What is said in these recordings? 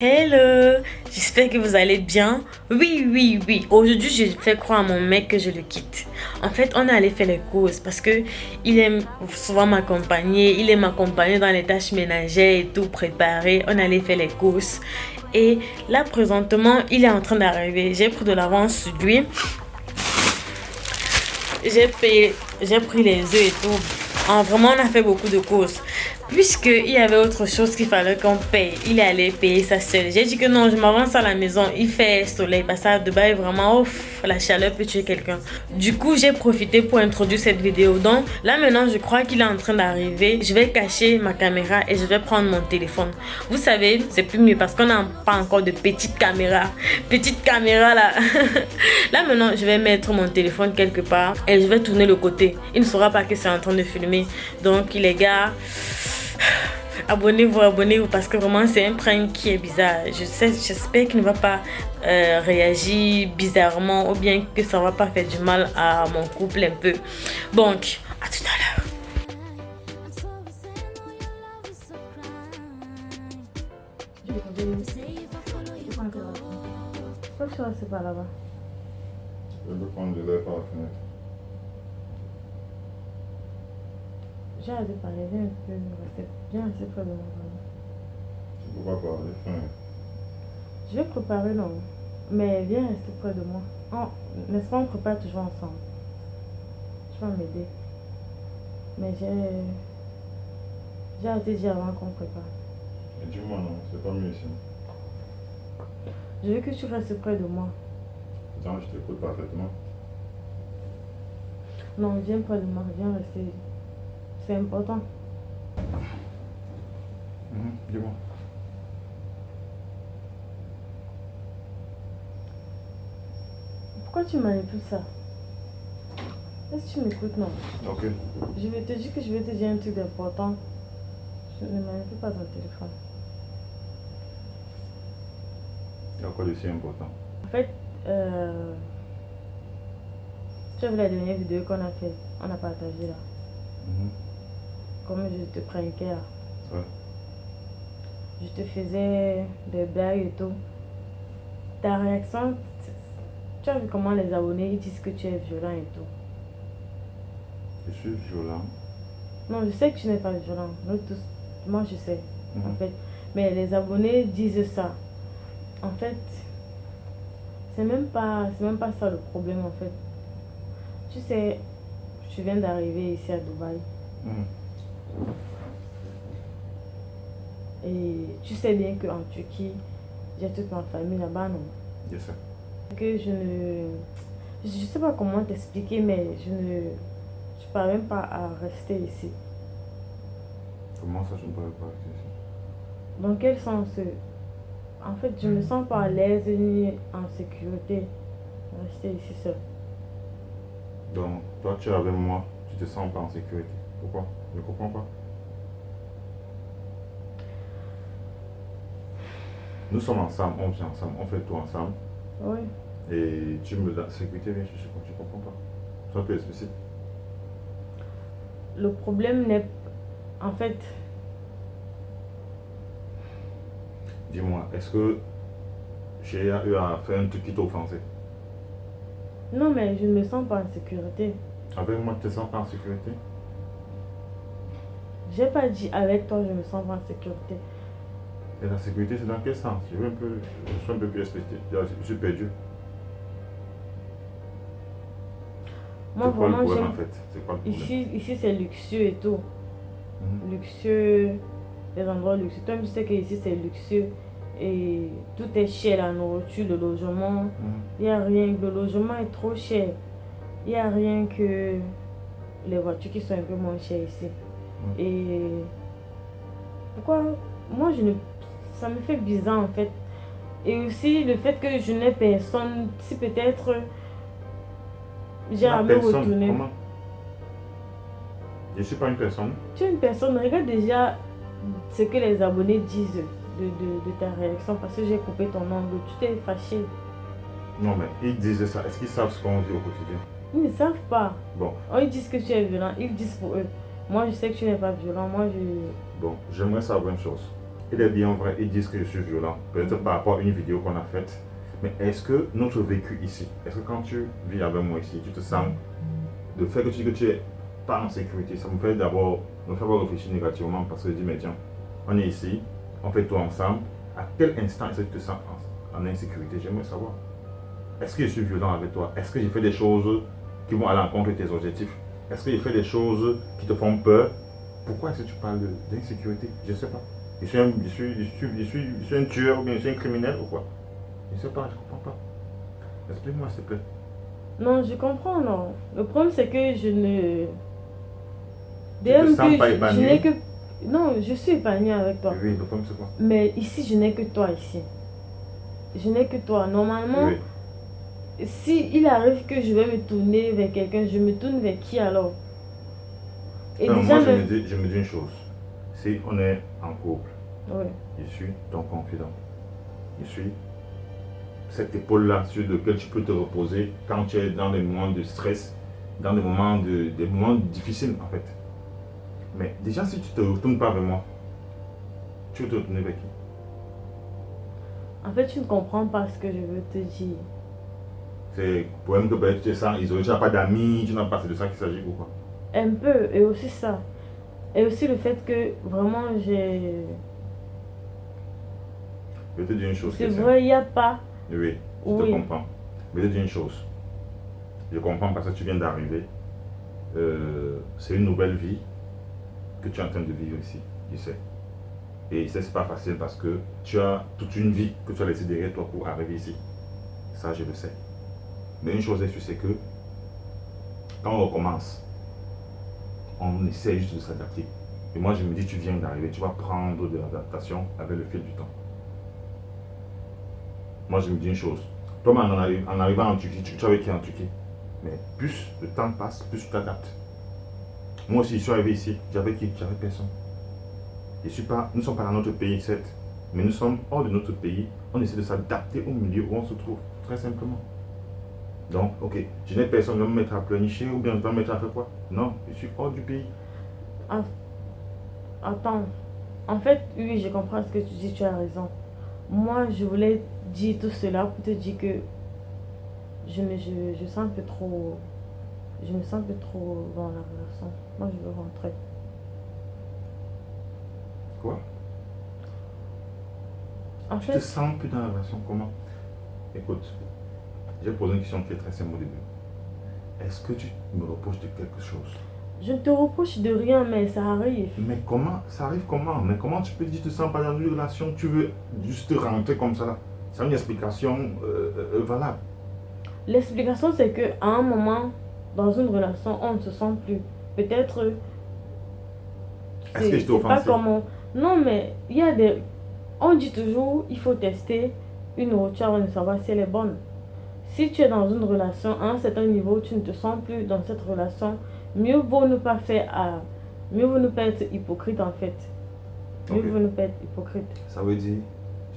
Hello, j'espère que vous allez bien. Oui. Aujourd'hui, je fais croire à mon mec que je le quitte. En fait, on est allé faire les courses parce que il aime souvent m'accompagner. Il aime m'accompagner dans les tâches ménagères et tout préparer. On est allé faire les courses. Et là, présentement, il est en train d'arriver. J'ai pris de l'avance sur lui. J'ai pris les œufs et tout. Vraiment, on a fait beaucoup de courses. Puisqu'il y avait autre chose qu'il fallait qu'on paye, il allait payer ça seul. J'ai dit que non, je m'avance à la maison. Il fait soleil, parce que à Dubaï, vraiment, ouf, la chaleur peut tuer quelqu'un. Du coup, j'ai profité pour introduire cette vidéo. Donc, là maintenant, je crois qu'il est en train d'arriver. Je vais cacher ma caméra et je vais prendre mon téléphone. Vous savez, c'est plus mieux parce qu'on n'a pas encore de petite caméra. Petite caméra là. Là maintenant, je vais mettre mon téléphone quelque part et je vais tourner le côté. Il ne saura pas que c'est en train de filmer. Donc, les gars... abonnez-vous parce que vraiment c'est un prank qui est bizarre. J'espère qu'il ne va pas réagir bizarrement ou bien que ça va pas faire du mal à mon couple un peu. Donc, à tout à l'heure. Pourquoi tu restes pas là-bas? Je veux prendre de l'air par la fenêtre. J'ai hâte de parler, viens rester près de moi. Tu peux pas parler, fin. Je vais préparer non, mais viens rester près de moi. Oh, n'est-ce pas, on prépare toujours ensemble. Tu vas m'aider. Mais j'ai hâte de dire avant qu'on prépare. Mais dis-moi non, c'est pas mieux ici. Je veux que tu restes près de moi. Attends, je t'écoute parfaitement. Non, viens près de moi, viens rester. C'est important. Dis-moi. Pourquoi tu manipules ça? Est-ce que tu m'écoutes? Non. Ok. Je vais te dire que je vais te dire un truc d'important. Je ne manipule pas ton téléphone. Il y a quoi de si important? En fait, tu as vu la dernière vidéo qu'on a fait, on a partagé là. Comme je te pranké là. Ouais. Je te faisais des blagues et tout. Ta réaction, tu as vu comment les abonnés ils disent que tu es violent et tout. Je suis violent. Non, je sais que tu n'es pas violent. Nous tous, moi je sais, en Mhm. fait. Mais les abonnés disent ça. En fait, c'est même pas ça le problème en fait. Tu sais, je viens d'arriver ici à Dubaï. Et tu sais bien qu'en Turquie, j'ai toute ma famille là-bas, non? Je sais. Que je sais pas comment t'expliquer, mais je parviens même pas à rester ici. Comment ça, je ne pourrais pas rester ici? Dans quel sens? En fait, je me sens pas à l'aise ni en sécurité de rester ici seul. Donc, toi, tu es avec moi, tu te sens pas en sécurité. Pourquoi? Je ne comprends pas. Nous sommes ensemble, on vit ensemble, on fait tout ensemble. Oui. Et tu me donnes sécurité, bien sûr, je ne comprends pas. Sois plus explicite. Le problème n'est... En fait, Dis-moi, est-ce que j'ai eu à faire un truc qui t'a offensé? non, mais je ne me sens pas en sécurité. Avec moi, tu te sens pas en sécurité? J'ai pas dit avec toi, je me sens pas en sécurité. Et la sécurité, c'est dans quel sens? Je suis un peu plus explicite. Je suis perdu. Moi, C'est quoi le vraiment, problème en j'aime... fait? C'est quoi le problème? Ici c'est luxueux et tout. Luxueux, les endroits luxueux. Toi, tu sais que ici c'est luxueux et tout est cher, la nourriture, le logement. Il n'y a rien, le logement est trop cher. Il n'y a rien que les voitures qui sont un peu moins chères ici. Et pourquoi moi je ne... Ça me fait bizarre en fait. Et aussi le fait que je n'ai personne, si peut-être j'ai à me retourner. Comment? Je ne suis pas une personne. Tu es une personne, regarde déjà ce que les abonnés disent de ta réaction parce que j'ai coupé ton ongle. Tu t'es fâché. Non mais ils disent ça. Est-ce qu'ils savent ce qu'on vit au quotidien? Ils ne savent pas. Bon. Oh, ils disent que tu es violent. Ils disent pour eux. Moi je sais que tu n'es pas violent. Moi je... Bon, j'aimerais savoir une chose. il est bien vrai, ils disent que je suis violent, peut-être par rapport à une vidéo qu'on a faite. Mais est-ce que notre vécu ici, est-ce que quand tu vis avec moi ici, tu te sens, le fait que tu dis que tu es pas en sécurité, ça me fait d'abord, me fait avoir réfléchir négativement parce que je dis, mais tiens, on est ici, on fait tout ensemble, à quel instant est-ce que tu te sens en insécurité? J'aimerais savoir. Est-ce que je suis violent avec toi? Est-ce que j'ai fait des choses qui vont à l'encontre de tes objectifs? Est-ce que j'ai fait des choses qui te font peur? Pourquoi est-ce que tu parles d'insécurité? Je ne sais pas. Je suis un tueur ou bien je suis un criminel ou quoi? Je ne sais pas, je ne comprends pas. Explique-moi s'il te plaît. Non, je comprends, non. Le problème, c'est que je ne... Tu te sens pas je épanoui? n'ai que... Non, je suis épanouie avec toi. Oui, le problème c'est quoi? Mais ici, je n'ai que toi ici. Je n'ai que toi. Normalement, Oui. si il arrive que je vais me tourner vers quelqu'un, je me tourne vers qui alors? Et Non, déjà, moi même... je me dis une chose. Si on est en couple, Oui. je suis ton confident. Je suis cette épaule-là sur laquelle tu peux te reposer quand tu es dans des moments de stress, dans des moments difficiles en fait. Mais déjà, si tu ne te retournes pas vers moi, tu veux te retourner vers qui? En fait, tu ne comprends pas ce que je veux te dire. C'est pour même que peut-être tu te sens isolé, tu n'as pas d'amis, tu n'as pas, c'est de ça qu'il s'agit ou quoi? Un peu, et aussi ça. Et aussi le fait que vraiment j'ai... Je vais te dire une chose. C'est Christian. vrai, il n'y a pas... Oui, je te Oui. comprends. Mais je vais te dire une chose. Je comprends parce que tu viens d'arriver. C'est une nouvelle vie que tu es en train de vivre ici, tu sais. Et c'est pas facile parce que tu as toute une vie que tu as laissée derrière toi pour arriver ici. Ça, je le sais. Mais une chose est sûre, c'est que quand on recommence, on essaie juste de s'adapter. Et moi, je me dis, tu viens d'arriver, tu vas prendre de l'adaptation avec le fil du temps. Moi, je me dis une chose. Toi, en arrivant en Turquie, tu savais qui est en Turquie. Mais plus le temps passe, plus tu t'adaptes. Moi aussi, je suis arrivé ici, j'avais qui? J'avais personne. Nous ne sommes pas dans notre pays, certes, mais nous sommes hors de notre pays. On essaie de s'adapter au milieu où on se trouve, très simplement. Donc, ok, je n'ai personne, je vais me mettre à pleurnicher ou bien je vais me mettre à faire quoi? Non, je suis hors du pays. Attends. En fait, oui, je comprends ce que tu dis, tu as raison. Moi, je voulais dire tout cela pour te dire que je sens un peu trop... Je me sens un peu trop dans la relation. Moi, je veux rentrer. Quoi? En Tu fait, te sens plus dans la relation, comment? Écoute, j'ai posé une question qui est très simple au début. Est-ce que tu me reproches de quelque chose? je ne te reproche de rien, mais ça arrive. Mais comment? Ça arrive comment? Mais comment tu peux dire que tu te sens pas dans une relation? Tu veux juste rentrer comme ça là? C'est une explication valable. L'explication, c'est que à un moment, dans une relation, on ne se sent plus. Peut-être... Est-ce que je t'ai C'est pas offensé? comment... Non, mais il y a des... On dit toujours, il faut tester une nourriture avant de savoir si elle est bonne. Si tu es dans une relation, à un certain niveau, tu ne te sens plus dans cette relation, mieux vaut ne pas faire à... Mieux vaut ne pas être hypocrite en fait. Mieux Ok. vaut ne pas être hypocrite. Ça veut dire,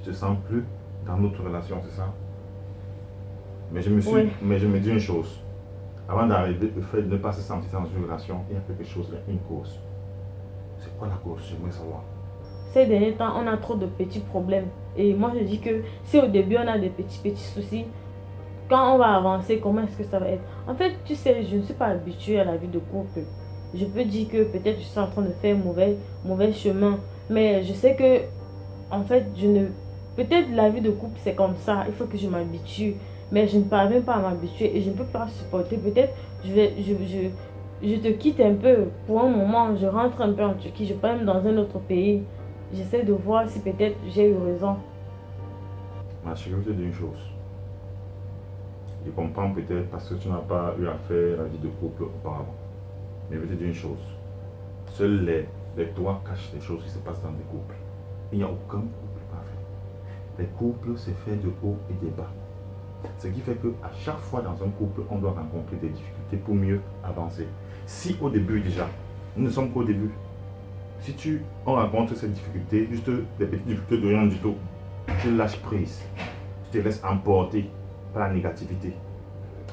tu te sens plus dans notre relation, c'est ça? Oui. Mais je me dis une chose. Avant d'arriver, le fait de ne pas se sentir dans une relation, il y a quelque chose, il y a une cause. C'est quoi la cause? J'aimerais savoir. Ces derniers temps, on a trop de petits problèmes. Et moi, je dis que si au début, on a des petits soucis, quand on va avancer, comment est-ce que ça va être? En fait, tu sais, je ne suis pas habituée à la vie de couple. Je peux dire que peut-être je suis en train de faire mauvais chemin. Mais je sais que, en fait, je ne... Peut-être la vie de couple, c'est comme ça. Il faut que je m'habitue. Mais je ne parviens pas à m'habituer et je ne peux pas supporter. Peut-être je te quitte un peu pour un moment. Je rentre un peu en Turquie. Je pars même dans un autre pays. J'essaie de voir si peut-être j'ai eu raison. Ma chérie, je vais te dire une chose. Je comprends peut-être parce que tu n'as pas eu à faire la vie de couple auparavant. Mais je vais te dire une chose. Seuls les doigts cachent les choses qui se passent dans des couples. Il n'y a aucun couple parfait. Les couples, c'est fait de haut et de bas. Ce qui fait qu'à chaque fois dans un couple, on doit rencontrer des difficultés pour mieux avancer. Si au début déjà, nous ne sommes qu'au début, si on rencontre ces difficultés, juste des petites difficultés de rien du tout, tu lâches prise, tu te laisses emporter par la négativité.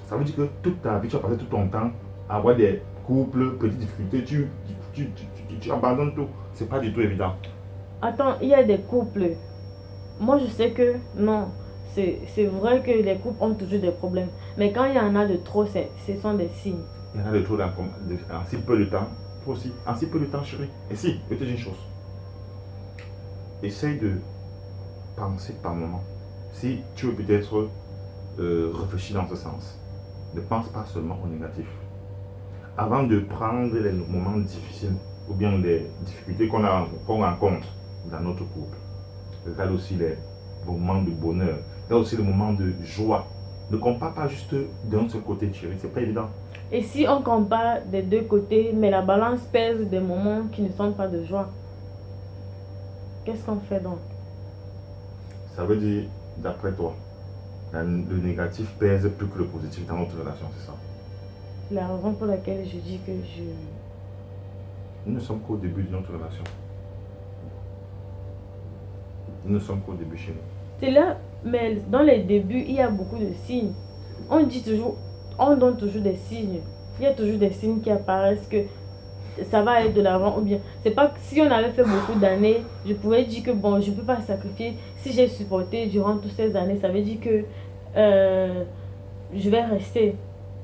Ça veut dire que toute ta vie, tu as passé tout ton temps à avoir des couples, petites difficultés, tu abandonnes tout. C'est pas du tout évident. Attends, il y a des couples. Moi, je sais que non. C'est vrai que les couples ont toujours des problèmes. Mais quand il y en a de trop, ce sont des signes. Il y en a de trop en si peu de temps. Toi aussi, en si peu de temps, chérie. Et si, je te dis une chose. Essaye de penser par moment. Si tu veux peut-être réfléchir dans ce sens, ne pense pas seulement au négatif. Avant de prendre les moments difficiles ou bien les difficultés qu'on rencontre dans notre couple, regarde aussi les moments de bonheur, regarde aussi les moments de joie. Ne compare pas juste d'un seul côté, chérie, c'est pas évident. Et si on compare des deux côtés, mais la balance pèse des moments qui ne sont pas de joie, qu'est-ce qu'on fait donc? Ça veut dire, d'après toi, le négatif pèse plus que le positif dans notre relation, c'est ça? La raison pour laquelle je dis que Nous ne sommes qu'au début de notre relation. Nous ne sommes qu'au début chez nous. C'est là, mais dans les débuts, il y a beaucoup de signes. On dit toujours, on donne toujours des signes. Il y a toujours des signes qui apparaissent que ça va aller de l'avant ou bien. C'est pas que si on avait fait beaucoup d'années, je pouvais dire que bon, je peux pas sacrifier. Si j'ai supporté durant toutes ces années, ça veut dire que je vais rester.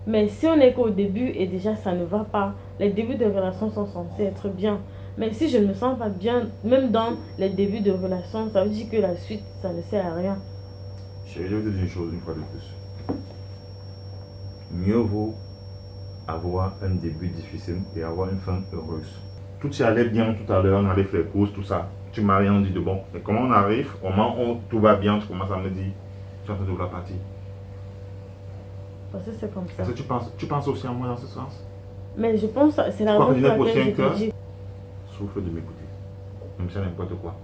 Mais si on est qu'au début et déjà ça ne va pas, les débuts de relation sont censés être bien. Mais si je ne me sens pas bien, même dans les débuts de relation, ça veut dire que la suite, ça ne sert à rien. Chérie, je vais te dire une chose une fois de plus. Mieux vaut avoir un début difficile et avoir une fin heureuse. Tout y allait bien tout à l'heure, on allait faire les courses, tout ça. Tu m'as rien dit de bon. Mais comment on arrive, au moment où tout va bien, tu commences à me dire, tu es en train de vouloir partir. Parce que c'est comme ça. Est-ce que tu penses aussi à moi dans ce sens? Mais je pense, c'est la Quoi, raison pour pour laquelle je 5 heures? te dis. Souffle de m'écouter. Même si n'importe quoi.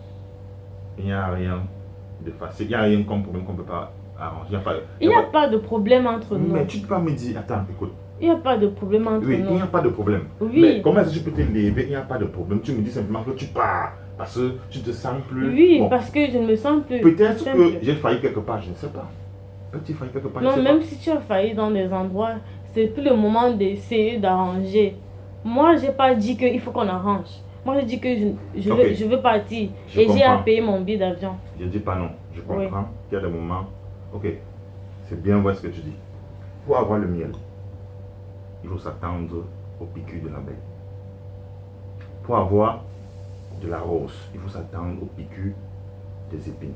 Il n'y a rien de facile. Il n'y a rien comme problème qu'on ne peut pas arranger. Il n'y a pas de problème entre nous. Mais tu ne peux pas me dire, attends, écoute. Il n'y a pas de problème entre Oui, nous. il n'y a pas de problème. Oui. Mais comment est-ce que tu peux te lever? Il n'y a pas de problème. Tu me dis simplement que tu pars. Parce que tu te sens plus. Oui, Bon. parce que je ne me sens plus. Peut-être simple. que j'ai failli quelque part, je ne sais pas. Peut-être que j'ai failli quelque part, je Non, ne sais même pas. si tu as failli dans des endroits, c'est plus le moment d'essayer d'arranger. Moi, j'ai pas dit qu'il faut qu'on arrange. Moi, j'ai dit que Ok. je veux partir. Je Et j'ai à comprends. payer mon billet d'avion. Je ne dis pas non. Je comprends Oui. qu'il y a des moments. Ok, c'est bien voir ce que tu dis. Pour avoir le miel, il faut s'attendre au piqûres de l'abeille. Pour avoir de la rose, il faut s'attendre au piqûres des épines.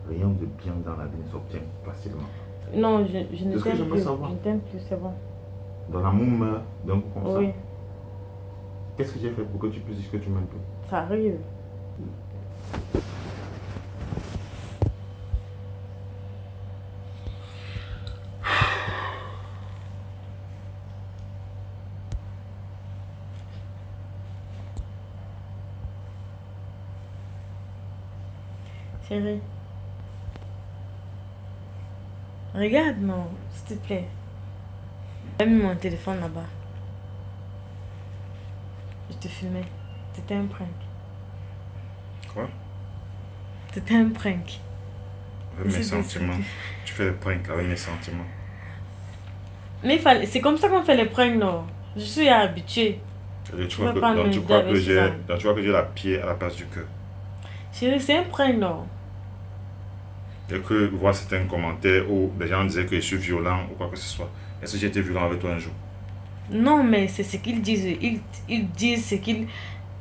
Rien de bien dans la vie ne s'obtient facilement. Non, je ne C'est ce que t'aime j'aimerais plus. savoir. Je ne t'aime plus, c'est bon. Dans l'amour meurt d'un coup comme Oui, ça. Qu'est-ce que j'ai fait pour que tu puisses dire que tu m'aimes plus? ça arrive. Chérie. Regarde, non, s'il te plaît. J'ai mis mon téléphone là-bas. Je te filmais. C'était un prank. Quoi? C'était un prank. Avec mes sentiments. Tu fais le prank avec mes sentiments. Mais c'est comme ça qu'on fait les pranks, non? Je suis habituée. Tu vois que- tu crois que j'ai la pied à la place du cœur. Chérie, c'est un prank, non? Dès que voir certains commentaires où les gens disaient que je suis violent ou quoi que ce soit. Est-ce que j'ai été violent avec toi un jour? Non, mais c'est ce qu'ils disent. Ils disent ce qu'ils...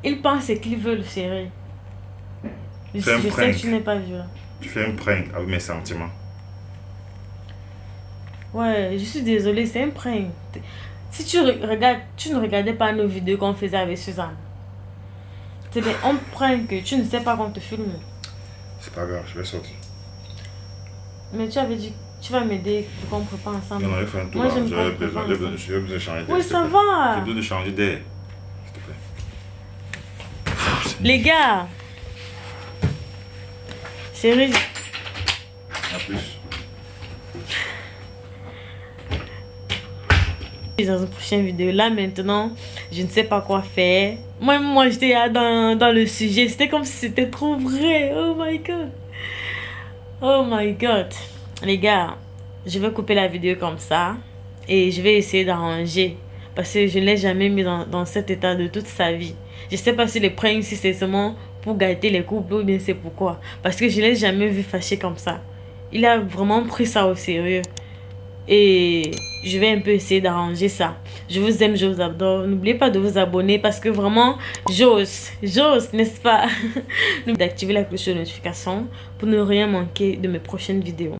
Ils pensent ce qu'ils veulent, chérie. Je C'est un sais prank. que tu n'es pas violent. Tu fais un prank avec mes sentiments. Ouais, je suis désolée, c'est un prank. Si tu regardes, tu ne regardais pas nos vidéos qu'on faisait avec Suzanne. C'était un prank que tu ne sais pas qu'on te filme. C'est pas grave, je vais sortir. Mais tu avais dit, tu vas m'aider pour qu'on prépare ensemble. Non, il faut un tour. Moi, j'aime J'ai pas besoin, préparer j'ai besoin de changer d'air. Oui, s'il te ça plaît. va. J'ai besoin de changer d'air. S'il te plaît. Les gars. Chérie, À plus. dans une prochaine vidéo. Là, maintenant, je ne sais pas quoi faire. Moi j'étais là dans le sujet. C'était comme si c'était trop vrai. Oh my god. Oh my god. Les gars, je vais couper la vidéo comme ça. Et je vais essayer d'arranger. Parce que je ne l'ai jamais mis dans cet état de toute sa vie. Je ne sais pas si les pranks, si c'est seulement pour gâter les couples ou bien c'est pourquoi. Parce que je l'ai jamais vu fâché comme ça. Il a vraiment pris ça au sérieux. Et je vais un peu essayer d'arranger ça. Je vous aime, je vous adore. N'oubliez pas de vous abonner parce que vraiment, j'ose, n'est-ce pas? D'activer la cloche de notification pour ne rien manquer de mes prochaines vidéos.